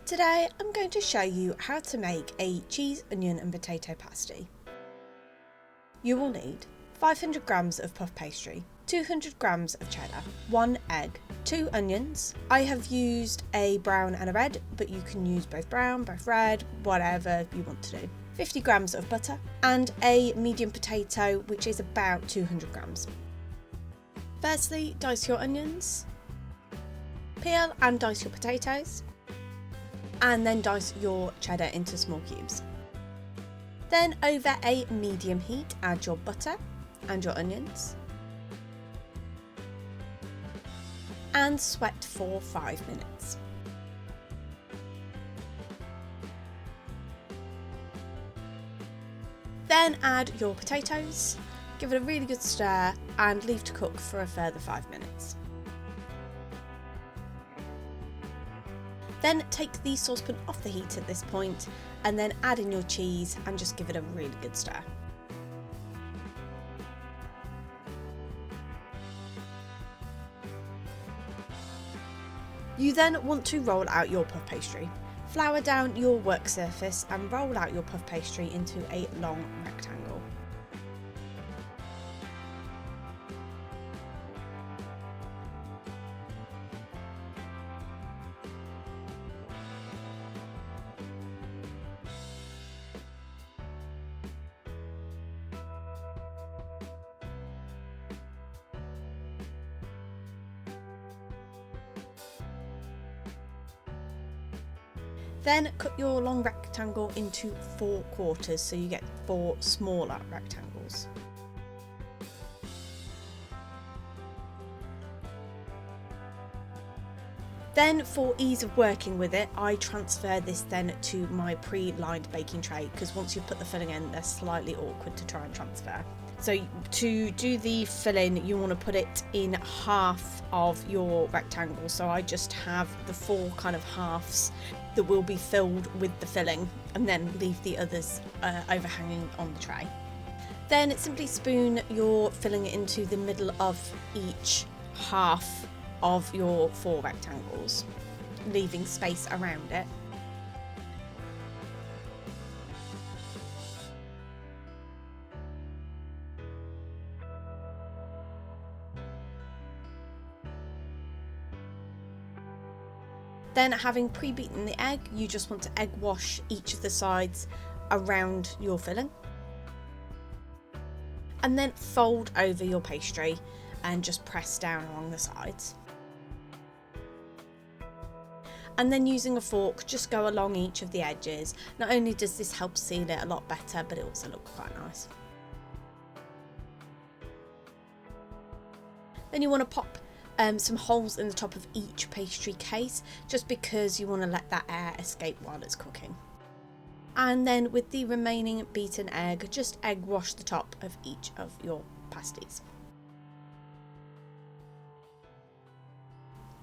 Today I'm going to show you how to make a cheese, onion and potato pasty. You will need 500 grams of puff pastry, 200 grams of cheddar, 1 egg, 2 onions. I have used a brown and a red, but you can use both brown, both red, whatever you want to do. 50 grams of butter and a medium potato, which is about 200 grams. Firstly, dice your onions, peel and dice your potatoes, and then dice your cheddar into small cubes. Then over a medium heat, add your butter and your onions and sweat for 5 minutes. Then add your potatoes, give it a really good stir and leave to cook for a further 5 minutes. Then take the saucepan off the heat at this point and then add in your cheese and just give it a really good stir. You then want to roll out your puff pastry. Flour down your work surface and roll out your puff pastry into a long rectangle. Then cut your long rectangle into 4 quarters so you get 4 smaller rectangles. Then for ease of working with it, I transfer this then to my pre-lined baking tray because once you put the filling in, they're slightly awkward to try and transfer. So to do the filling, you want to put it in half of your rectangle. So I just have the 4 kind of halves that will be filled with the filling and then leave the others overhanging on the tray. Then simply spoon your filling into the middle of each half of your 4 rectangles, leaving space around it. Then, having pre-beaten the egg, you just want to egg wash each of the sides around your filling. And then fold over your pastry and just press down along the sides. And then using a fork, just go along each of the edges. Not only does this help seal it a lot better, but it also looks quite nice. Then you want to pop some holes in the top of each pastry case, just because you want to let that air escape while it's cooking. And then with the remaining beaten egg, just egg wash the top of each of your pasties.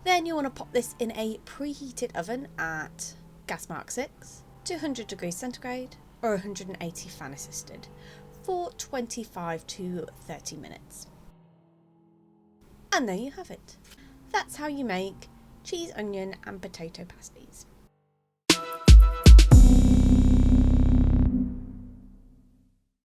Then you want to pop this in a preheated oven at gas mark 6, 200 degrees centigrade or 180 fan assisted for 25 to 30 minutes. And there you have it. That's how you make cheese, onion and potato pasties.